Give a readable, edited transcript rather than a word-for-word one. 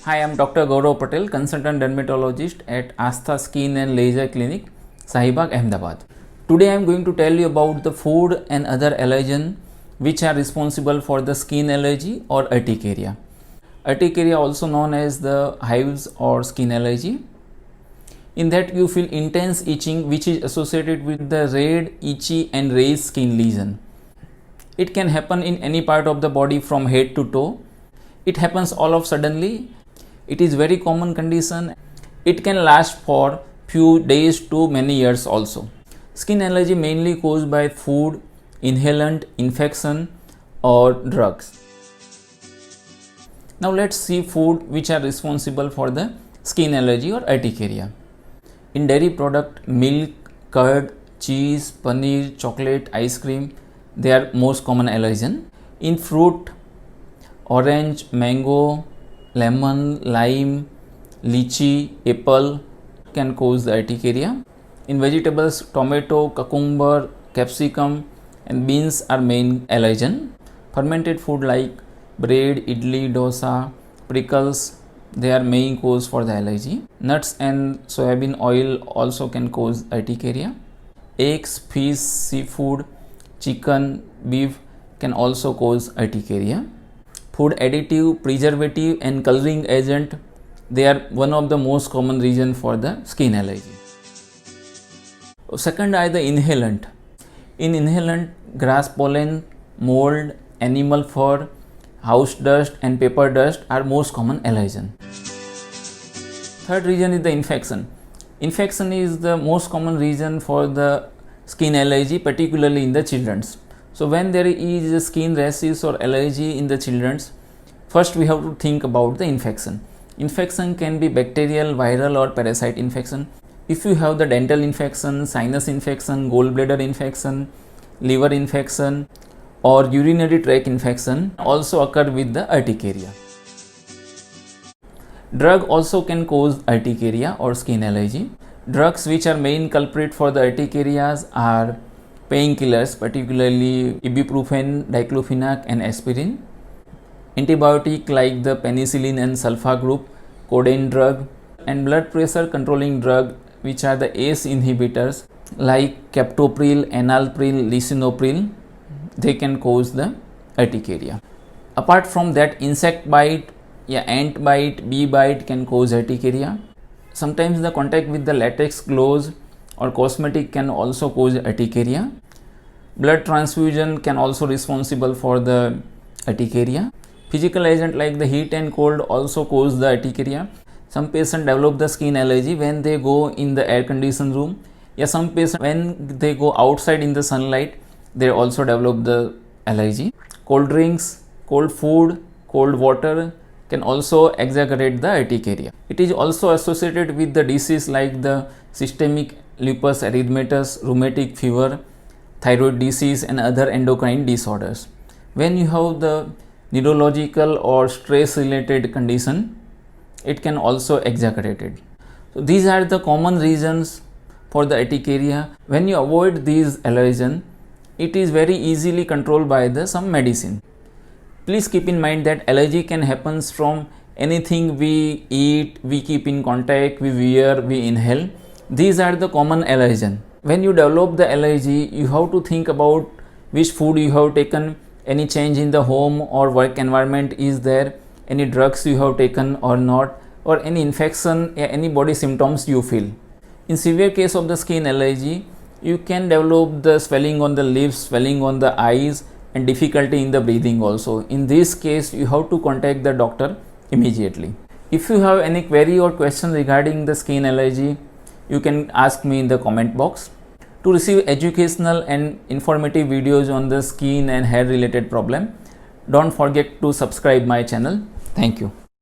Hi, I'm Dr. Gaurav Patel, consultant dermatologist at Astha Skin and Laser Clinic, Sahibag, Ahmedabad. Today I'm going to tell you about the food and other allergens which are responsible for the skin allergy or urticaria. Urticaria, also known as the hives or skin allergy. In that you feel intense itching which is associated with the red, itchy and raised skin lesion. It can happen in any part of the body from head to toe. It happens all of suddenly. It is very common condition. It can last for few days to many years also. Skin allergy mainly caused by food, inhalant, infection or drugs. Now let's see food which are responsible for the skin allergy or urticaria. In dairy product, milk, curd, cheese, paneer, chocolate, ice cream, they are most common allergen. In fruit, orange, mango, lemon, lime, lychee, apple can cause the urticaria. In vegetables, tomato, cucumber, capsicum and beans are main allergen. Fermented food like bread, idli, dosa, pickles, they are main cause for the allergy. Nuts and soybean oil also can cause urticaria. Eggs, fish, seafood, chicken, beef can also cause urticaria. Food additive, preservative and coloring agent, they are one of the most common reason for the skin allergy. Second are the inhalant. In inhalant, grass pollen, mold, animal fur, house dust and paper dust are most common allergen. Third reason is the infection. Infection is the most common reason for the skin allergy, particularly in the children's. So when there is a skin rashes or allergy in the children's, first we have to think about the infection. Infection can be bacterial, viral or parasite infection. If you have the dental infection, sinus infection, gallbladder infection, liver infection or urinary tract infection also occur with the urticaria. Drug also can cause urticaria or skin allergy. Drugs which are main culprit for the urticarias are painkillers, particularly ibuprofen, diclofenac and aspirin. Antibiotic like the penicillin and sulfa group, codeine drug and blood pressure controlling drug which are the ACE inhibitors like captopril, enalapril, lisinopril, they can cause the urticaria. Apart from that, insect bite, ant bite, bee bite can cause urticaria. Sometimes the contact with the latex gloves or cosmetic can also cause urticaria. Blood transfusion can also responsible for the urticaria. Physical agent like the heat and cold also cause the urticaria. Some patients develop the skin allergy when they go in the air conditioned room. Some patients when they go outside in the sunlight, they also develop the allergy. Cold drinks, cold food, cold water can also exaggerate the urticaria. It is also associated with the disease like the systemic lupus erythematosus, rheumatic fever, thyroid disease and other endocrine disorders. When you have the neurological or stress related condition, it can also exaggerate it. So these are the common reasons for the urticaria. When you avoid these allergens, it is very easily controlled by some medicine. Please keep in mind that allergy can happen from anything we eat, we keep in contact, we wear, we inhale. These are the common allergens. When you develop the allergy, you have to think about which food you have taken, any change in the home or work environment is there, any drugs you have taken or not, or any infection, any body symptoms you feel. In severe case of the skin allergy, you can develop the swelling on the lips, swelling on the eyes and difficulty in the breathing also. In this case, you have to contact the doctor immediately. If you have any query or question regarding the skin allergy, you can ask me in the comment box. To receive educational and informative videos on the skin and hair related problem, don't forget to subscribe my channel. Thank you.